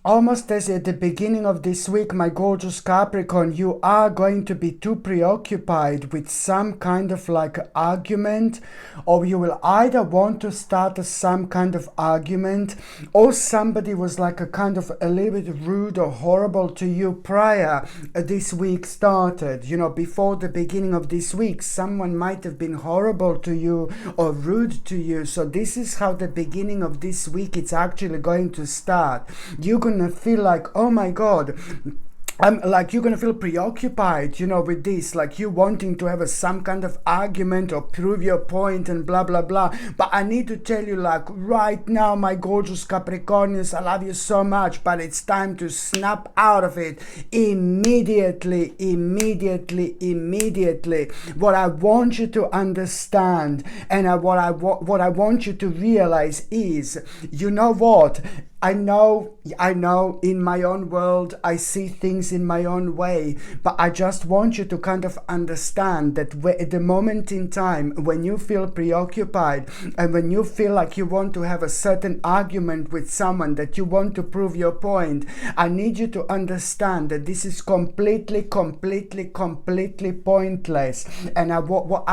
almost as at the beginning of this week, my gorgeous Capricorn, you are going to be too preoccupied with some kind of like argument, or you will either want to start some kind of argument, or somebody was like a kind of a little bit rude or horrible to you prior this week started. You know, before the beginning of this week, someone might have been horrible to you or rude to you. So this is how the beginning of this week it's actually going to start. You're gonna feel like, oh my god, like you're gonna feel preoccupied, you know, with this, like you wanting to have some kind of argument or prove your point and blah blah blah. But I need to tell you, like right now, my gorgeous Capricornians, I love you so much, but it's time to snap out of it immediately. What I want you to understand, and what I want you to realize is, you know what? I know in my own world, I see things in my own way, but I just want you to kind of understand that at the moment in time when you feel preoccupied and when you feel like you want to have a certain argument with someone, that you want to prove your point, I need you to understand that this is completely pointless. And I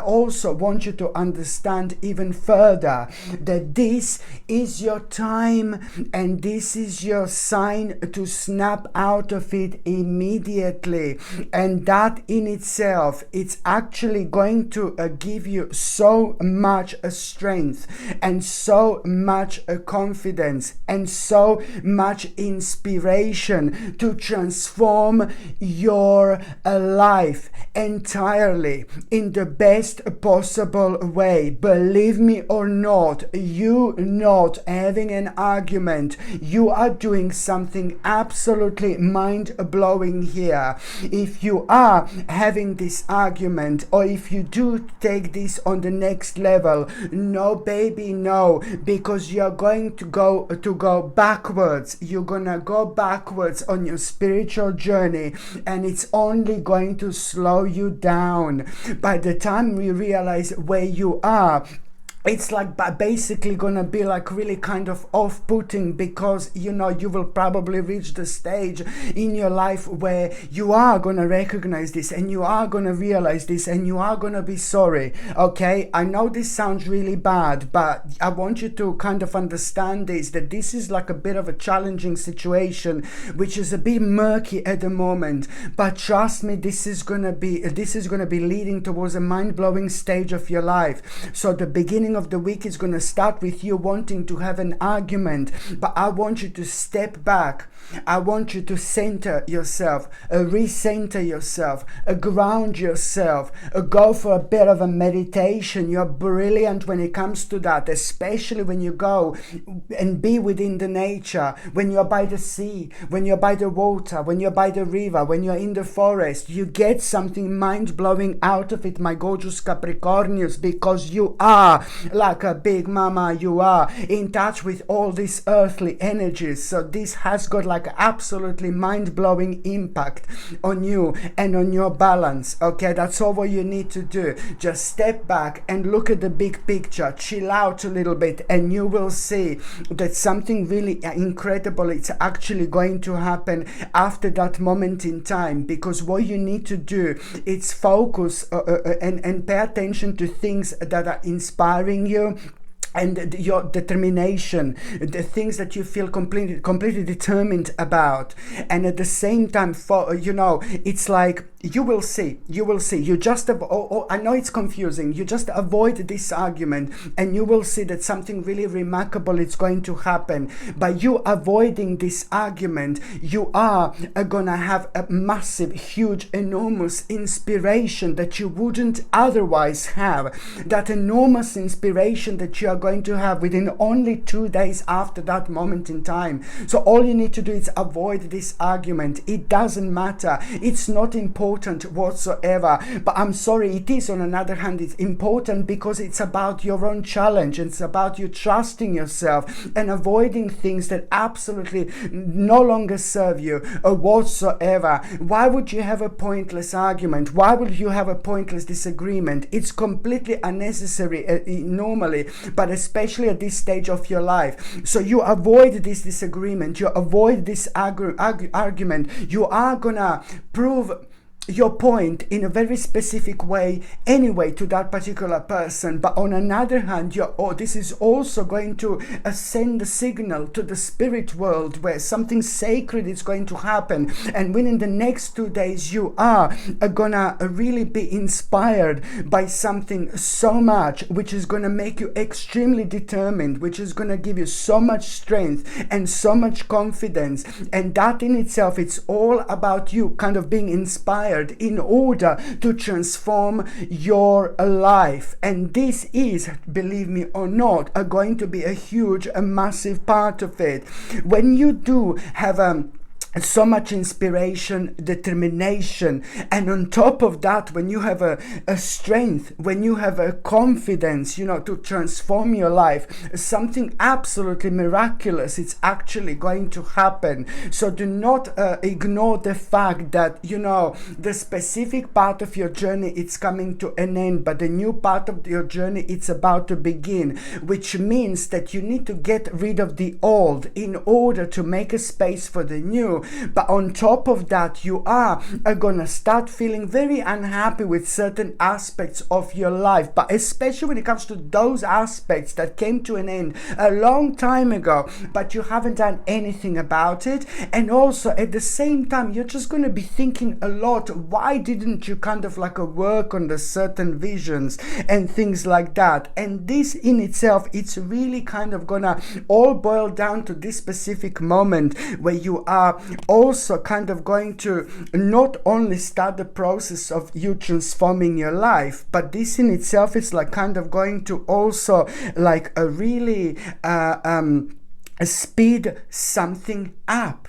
also want you to understand even further that this is your time, and this is your sign to snap out of it immediately. And that in itself, it's actually going to give you so much strength and so much confidence and so much inspiration to transform your life entirely in the best possible way. Believe me or not, you not having an argument, you are doing something absolutely mind-blowing here. If you are having this argument, or if you do take this on the next level, no baby, no, because you're going to go backwards. You're gonna go backwards on your spiritual journey, and it's only going to slow you down. By the time we realize where you are, it's like basically gonna be like really kind of off-putting, because you know you will probably reach the stage in your life where you are gonna recognize this, and you are gonna realize this, and you are gonna be sorry. Okay, I know this sounds really bad, but I want you to kind of understand this, that this is like a bit of a challenging situation, which is a bit murky at the moment, but trust me, this is gonna be leading towards a mind-blowing stage of your life. So the beginning of the week is going to start with you wanting to have an argument, but I want you to step back. I want you to center yourself, recenter yourself, ground yourself, go for a bit of a meditation. You're brilliant when it comes to that, especially when you go and be within the nature, when you're by the sea, when you're by the water, when you're by the river, when you're in the forest. You get something mind-blowing out of it, my gorgeous Capricornians, because you are like a big mama. You are in touch with all these earthly energies. So this has got like absolutely mind-blowing impact on you and on your balance. Okay, that's all what you need to do. Just step back and look at the big picture, chill out a little bit, and you will see that something really incredible is actually going to happen after that moment in time. Because what you need to do is focus and pay attention to things that are inspiring you, and your determination, the things that you feel completely determined about. And at the same time, it's like you will see. You just I know it's confusing. You just avoid this argument, and you will see that something really remarkable is going to happen. By you avoiding this argument, you are gonna have a massive, huge, enormous inspiration that you wouldn't otherwise have. That enormous inspiration that you are going to have within only 2 days after that moment in time. So all you need to do is avoid this argument. It doesn't matter. It's not important important whatsoever. But I'm sorry, it is on another hand, it's important because it's about your own challenge. It's about you trusting yourself and avoiding things that absolutely no longer serve you whatsoever. Why would you have a pointless argument? Why would you have a pointless disagreement? It's completely unnecessary normally, but especially at this stage of your life. So you avoid this disagreement, you avoid this argument. You are gonna prove your point in a very specific way anyway to that particular person. But on another hand, this is also going to send a signal to the spirit world where something sacred is going to happen, and within the next 2 days you are gonna really be inspired by something so much, which is gonna make you extremely determined, which is gonna give you so much strength and so much confidence. And that in itself, it's all about you kind of being inspired in order to transform your life. And this is, believe me or not, going to be a huge, a massive part of it. When you do have so much inspiration, determination, and on top of that, when you have a strength, when you have a confidence, to transform your life, something absolutely miraculous, it's actually going to happen. So do not ignore the fact that, the specific part of your journey, it's coming to an end, but the new part of your journey, it's about to begin, which means that you need to get rid of the old in order to make a space for the new. But on top of that, you are gonna start feeling very unhappy with certain aspects of your life, but especially when it comes to those aspects that came to an end a long time ago, but you haven't done anything about it. And also at the same time, you're just gonna be thinking a lot, why didn't you kind of work on the certain visions and things like that? And this in itself, it's really kind of gonna all boil down to this specific moment where you are also kind of going to not only start the process of you transforming your life, but this in itself is kind of going to also a really speed something up.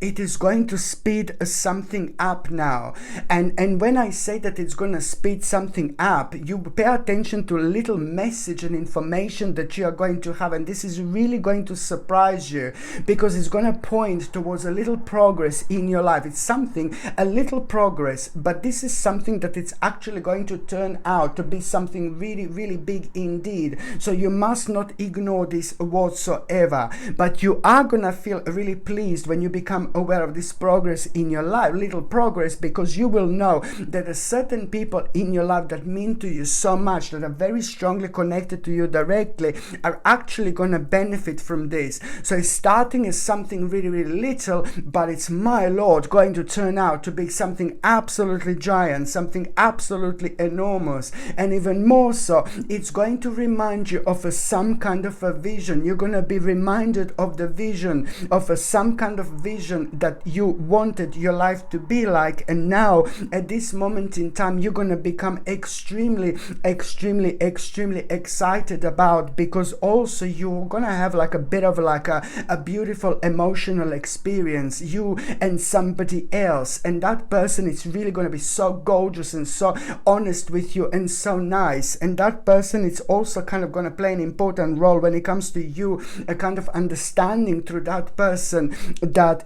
It is going to speed something up now. And when I say that it's going to speed something up, you pay attention to a little message and information that you are going to have. And this is really going to surprise you, because it's going to point towards a little progress in your life. It's a little progress, but this is something that it's actually going to turn out to be something really, really big indeed. So you must not ignore this whatsoever. But you are going to feel really pleased when you become aware of this progress in your life, little progress, because you will know that a certain people in your life that mean to you so much, that are very strongly connected to you directly, are actually going to benefit from this. So it's starting as something really, really little, but it's, my Lord, going to turn out to be something absolutely giant, something absolutely enormous. And even more so, it's going to remind you of some kind of a vision. You're going to be reminded of the vision, of some kind of vision that you wanted your life to be like. And now at this moment in time, you're going to become extremely excited about, because also you're going to have a bit of a beautiful emotional experience, you and somebody else. And that person is really going to be so gorgeous and so honest with you and so nice. And that person is also kind of going to play an important role when it comes to you, a kind of understanding through that person that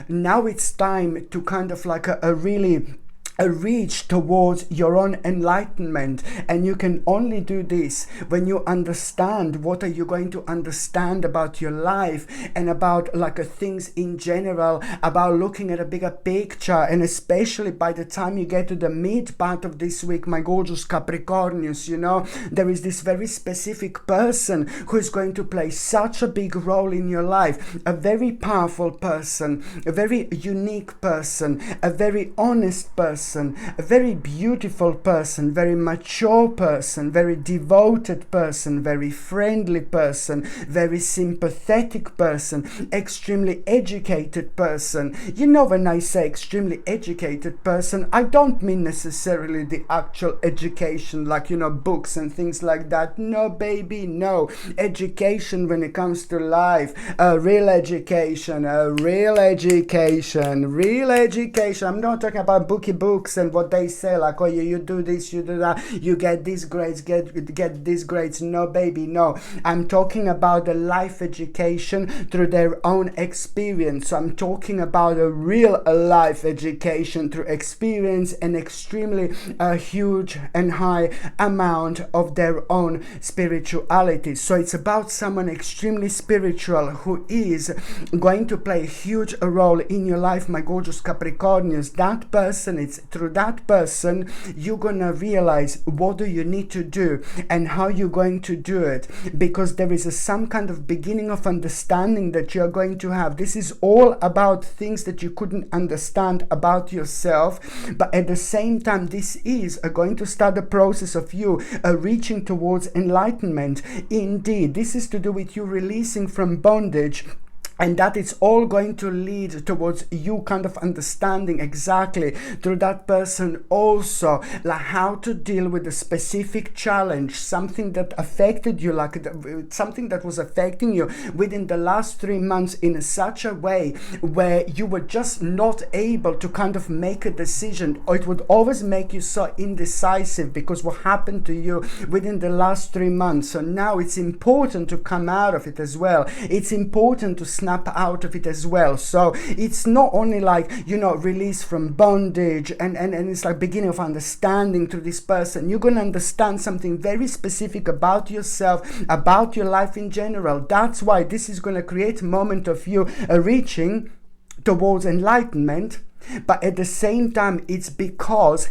now it's time to kind of a reach towards your own enlightenment. And you can only do this when you understand what are you going to understand about your life and about things in general, about looking at a bigger picture. And especially by the time you get to the mid part of this week, my gorgeous Capricornius, there is this very specific person who is going to play such a big role in your life, a very powerful person, a very unique person, a very honest person, a very beautiful person, very mature person, very devoted person, very friendly person, very sympathetic person, extremely educated person. When I say extremely educated person, I don't mean necessarily the actual education, books and things like that. No, baby, no. Education when it comes to life, real education, real education. I'm not talking about bookie books books and what they say, like, oh, you do this, you do that, you get these grades, get these grades. No, baby, no. I'm talking about the life education through their own experience. So I'm talking about a real life education through experience and extremely huge and high amount of their own spirituality. So it's about someone extremely spiritual who is going to play a huge role in your life, my gorgeous Capricornians. That person, it's through that person you're gonna realize what do you need to do and how you're going to do it, because there is some kind of beginning of understanding that you're going to have. This is all about things that you couldn't understand about yourself, but at the same time this is going to start the process of you reaching towards enlightenment. Indeed, this is to do with you releasing from bondage, and that it's all going to lead towards you kind of understanding exactly through that person also, like how to deal with a specific challenge, something that affected you, like something that was affecting you within the last 3 months in such a way where you were just not able to kind of make a decision, or it would always make you so indecisive because what happened to you within the last 3 months. So now it's important to come out of it as well. It's important to snap out of it as well. So it's not only like, you know, release from bondage and it's like beginning of understanding through this person. You're going to understand something very specific about yourself, about your life in general. That's why this is going to create a moment of you reaching towards enlightenment. But at the same time, it's because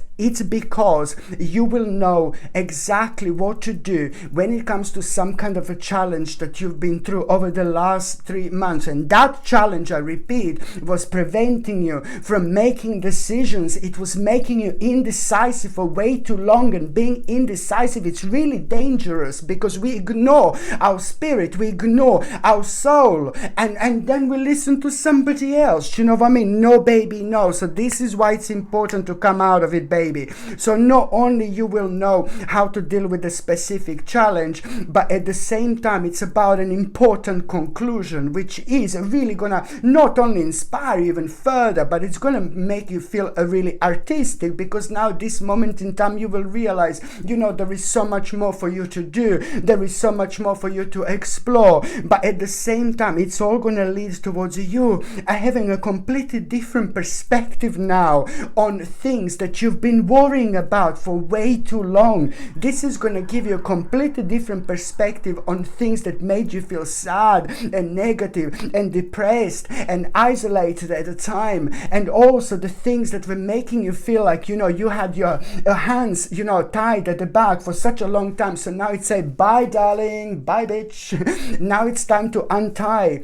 you will know exactly what to do when it comes to some kind of a challenge that you've been through over the last 3 months. And that challenge, I repeat, was preventing you from making decisions. It was making you indecisive for way too long. And being indecisive, it's really dangerous because we ignore our spirit, we ignore our soul, and then we listen to somebody else. You know what I mean? No, baby, no. So this is why it's important to come out of it, baby. So not only you will know how to deal with a specific challenge, but at the same time it's about an important conclusion, which is really gonna not only inspire you even further, but it's gonna make you feel really artistic, because now this moment in time you will realize, you know, there is so much more for you to do, there is so much more for you to explore. But at the same time it's all gonna lead towards you having a completely different perspective now on things that you've been worrying about for way too long. This is going to give you a completely different perspective on things that made you feel sad and negative and depressed and isolated at the time, and also the things that were making you feel like, you know, you had your hands, you know, tied at the back for such a long time. So now it's say, bye darling, bye bitch. Now it's time to untie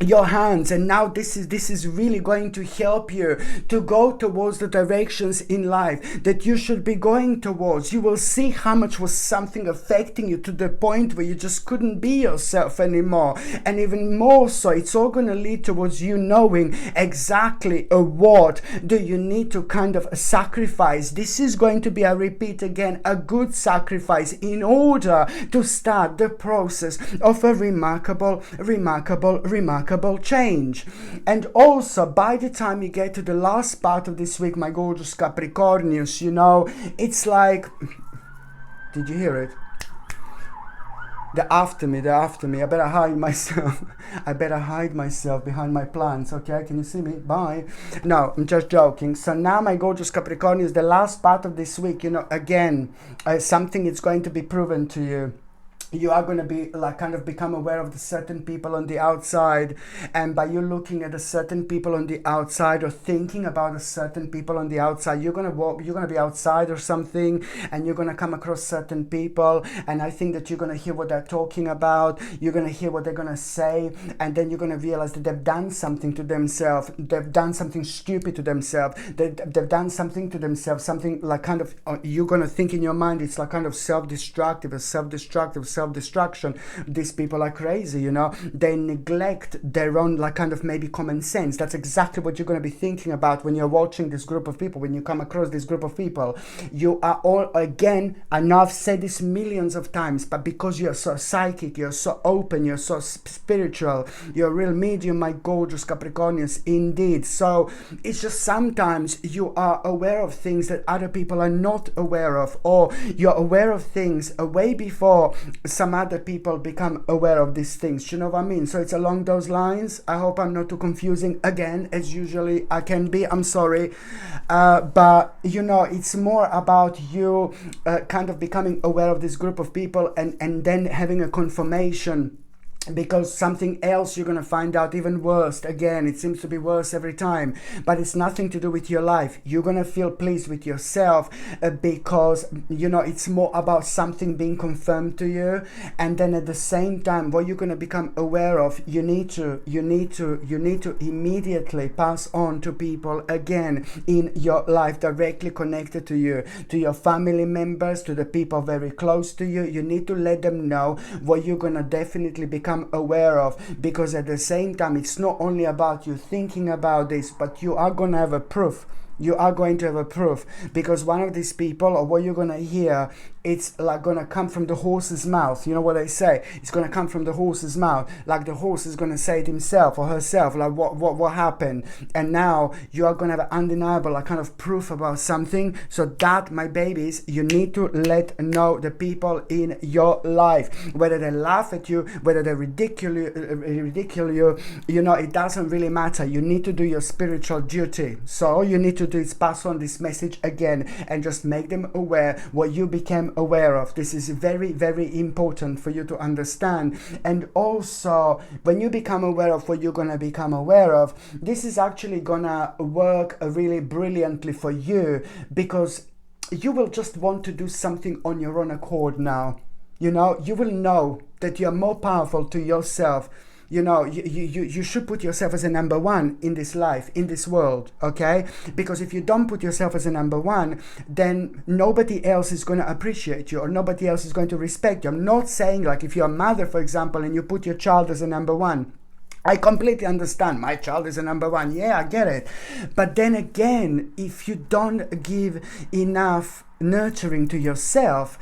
your hands, and now this is really going to help you to go towards the directions in life that you should be going towards. You will see how much was something affecting you to the point where you just couldn't be yourself anymore. And even more so, it's all going to lead towards you knowing exactly what do you need to kind of sacrifice. This is going to be, I repeat again, a good sacrifice in order to start the process of a remarkable change. And also, by the time you get to the last part of this week, my gorgeous Capricornians, you know, it's like, did you hear it? They're after me. I better hide myself. I better hide myself behind my plants. Okay, can you see me? Bye. No, I'm just joking. So now, my gorgeous Capricornians, the last part of this week, you know, again, something is going to be proven to you. You are going to be like kind of become aware of the certain people on the outside, and by you looking at the certain people on the outside or thinking about a certain people on the outside, you're going to be outside or something, and you're going to come across certain people, and I think that you're going to hear what they're talking about, you're going to hear what they're going to say, and then you're going to realize that they've done something to themselves, they've done something stupid to themselves, they've done something to themselves, something like kind of, you're going to think in your mind it's like kind of self-destructive, self-destruction. These people are crazy, you know. They neglect their own, like, kind of maybe common sense. That's exactly what you're going to be thinking about when you're watching this group of people, when you come across this group of people. You are all, again, I know I've said this millions of times, but because you're so psychic, you're so open, you're so spiritual, you're a real medium, my gorgeous Capricornians, indeed. So it's just sometimes you are aware of things that other people are not aware of, or you're aware of things way before some other people become aware of these things. You know what I mean? So it's along those lines. I hope I'm not too confusing again, as usually I can be. I'm sorry. But, you know, it's more about you kind of becoming aware of this group of people and then having a confirmation, because something else you're going to find out even worse. Again, it seems to be worse every time, but it's nothing to do with your life. You're going to feel pleased with yourself because, you know, it's more about something being confirmed to you. And then at the same time, what you're going to become aware of, you need to immediately pass on to people again in your life directly connected to you, to your family members, to the people very close to you. You need to let them know what you're going to definitely become aware of, because at the same time, it's not only about you thinking about this, but you are going to have a proof. You are going to have a proof, because one of these people, or what you're going to hear, it's like going to come from the horse's mouth. You know what they say? It's going to come from the horse's mouth. Like the horse is going to say it himself or herself, like what happened. And now you are going to have an undeniable, like, kind of proof about something. So that, my babies, you need to let know the people in your life, whether they laugh at you, whether they ridicule you, you know, it doesn't really matter. You need to do your spiritual duty. So all you need to do is pass on this message again and just make them aware what you became aware of. This is very, very important for you to understand. And also, when you become aware of what you're going to become aware of, this is actually going to work really brilliantly for you, because you will just want to do something on your own accord now. You know, you will know that you're more powerful to yourself. You know, you should put yourself as a number one in this life, in this world, okay? Because if you don't put yourself as a number one, then nobody else is going to appreciate you, or nobody else is going to respect you. I'm not saying, like, if you're a mother, for example, and you put your child as a number one, I completely understand. My child is a number one. Yeah, I get it. But then again, if you don't give enough nurturing to yourself,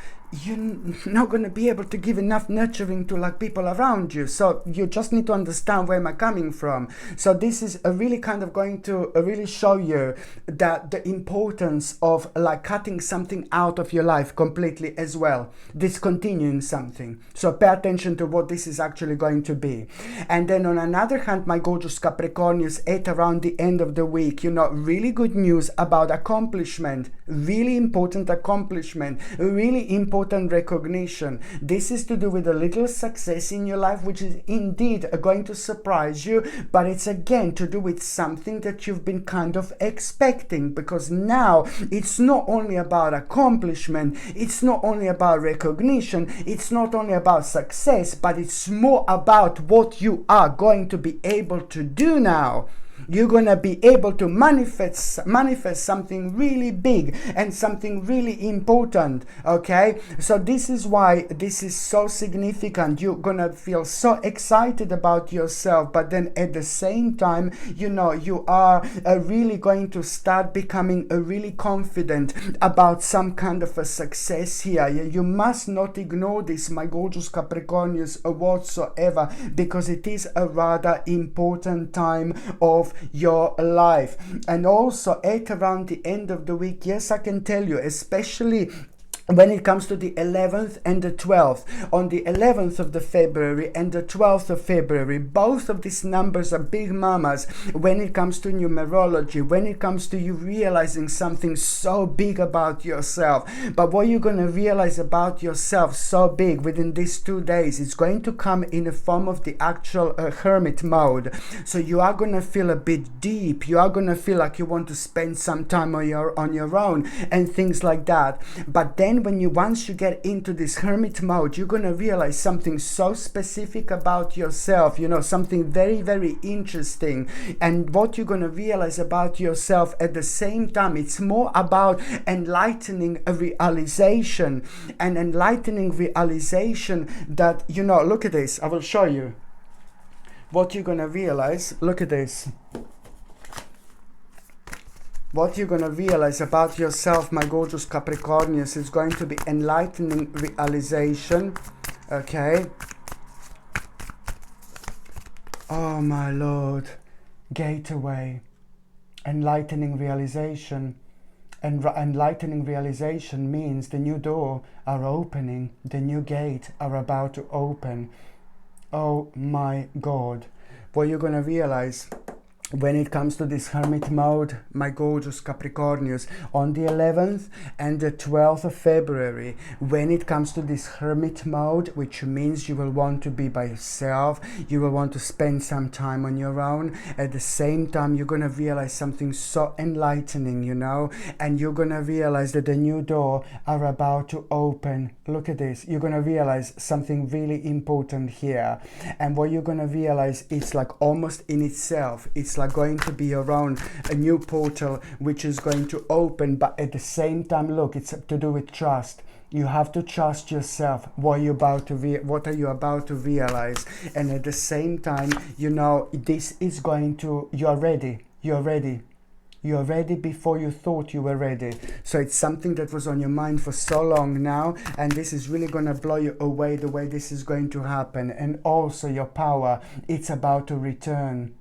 you're not going to be able to give enough nurturing to, like, people around you. So you just need to understand where am I coming from. So this is a really kind of going to really show you that the importance of, like, cutting something out of your life completely as well, discontinuing something. So pay attention to what this is actually going to be. And then on another hand, my gorgeous Capricornians, at around the end of the week, you know, really good news about accomplishment, really important accomplishment, really important recognition. This is to do with a little success in your life, which is indeed going to surprise you, but it's again to do with something that you've been kind of expecting, because now it's not only about accomplishment, it's not only about recognition, it's not only about success, but it's more about what you are going to be able to do now. You're going to be able to manifest something really big and something really important, okay? So this is why this is so significant. You're going to feel so excited about yourself, but then at the same time, you know, you are really going to start becoming really confident about some kind of a success here. You must not ignore this, my gorgeous Capricornians, whatsoever, because it is a rather important time of your life. And also at around the end of the week, yes, I can tell you, especially when it comes to the 11th and the 12th, on the 11th of the February and the 12th of February, both of these numbers are big mamas when it comes to numerology, when it comes to you realizing something so big about yourself. But what you're going to realize about yourself so big within these 2 days, it's going to come in the form of the actual hermit mode. So you are going to feel a bit deep. You are going to feel like you want to spend some time on your own and things like that. But then then once you get into this hermit mode, you're going to realize something so specific about yourself, something very, very interesting. And what you're going to realize about yourself at the same time, it's more about enlightening a realization, an enlightening realization that, look at this, I will show you what you're going to realize. Look at this. What you're going to realize about yourself, my gorgeous Capricornius, is going to be enlightening realization. Okay. Oh my Lord. Gateway. Enlightening realization. And enlightening realization means the new door are opening. The new gate are about to open. Oh my God. What you're going to realize when it comes to this hermit mode, my gorgeous Capricornius, on the 11th and the 12th of February, when it comes to this hermit mode, which means you will want to be by yourself, you will want to spend some time on your own. At the same time, you're going to realize something so enlightening, and you're going to realize that the new door are about to open. Look at this. You're going to realize something really important here. And what you're going to realize, it's like almost in itself, it's like going to be your own a new portal which is going to open. But at the same time, look, it's to do with trust. You have to trust yourself. What are you about to realize? And at the same time, this is going to, you're ready. You're ready before you thought you were ready. So it's something that was on your mind for so long now, and this is really going to blow you away the way this is going to happen. And also your power, it's about to return.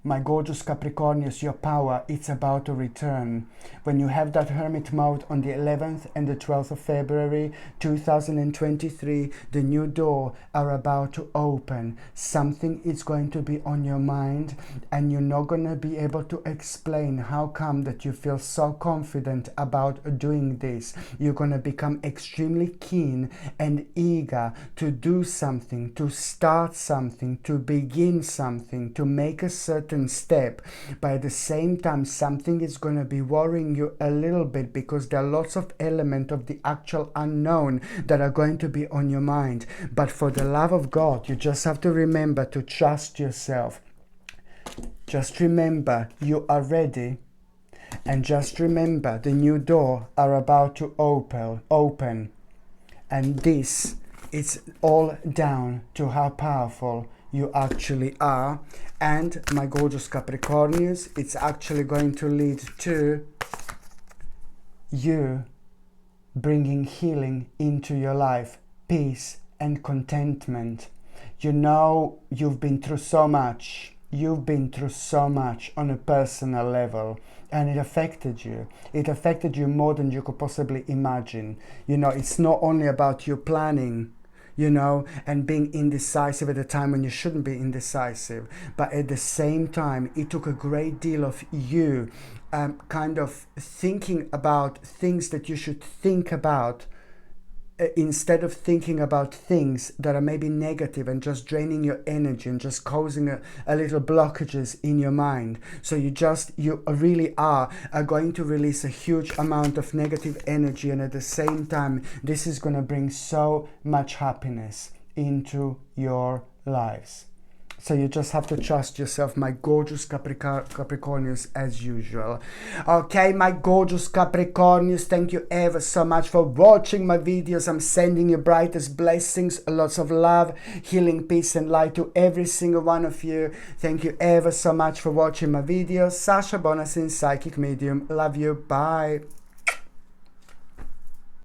My gorgeous Capricornius, your power, it's about to return. When you have that hermit mode on the 11th and the 12th of February 2023, the new door are about to open. Something is going to be on your mind, and you're not going to be able to explain how come that you feel so confident about doing this. You're going to become extremely keen and eager to do something, to start something, to begin something, to make a certain step. But at the same time, something is going to be worrying you a little bit, because there are lots of elements of the actual unknown that are going to be on your mind. But for the love of God, you just have to remember to trust yourself. Just remember you are ready, and just remember the new door are about to open. And this, it's all down to how powerful you actually are. And my gorgeous Capricornius, it's actually going to lead to you bringing healing into your life, peace and contentment. You've been through so much. You've been through so much on a personal level, and it affected you. It affected you more than you could possibly imagine. It's not only about you planning, and being indecisive at a time when you shouldn't be indecisive. But at the same time, it took a great deal of you kind of thinking about things that you should think about, instead of thinking about things that are maybe negative and just draining your energy and just causing a little blockages in your mind. So you really are going to release a huge amount of negative energy, and at the same time, this is going to bring so much happiness into your lives. So you just have to trust yourself, my gorgeous Capricornius, as usual. Okay, my gorgeous Capricornius, thank you ever so much for watching my videos. I'm sending you brightest blessings, lots of love, healing, peace and light to every single one of you. Thank you ever so much for watching my videos. Sasha Bonasin, Psychic Medium. Love you. Bye.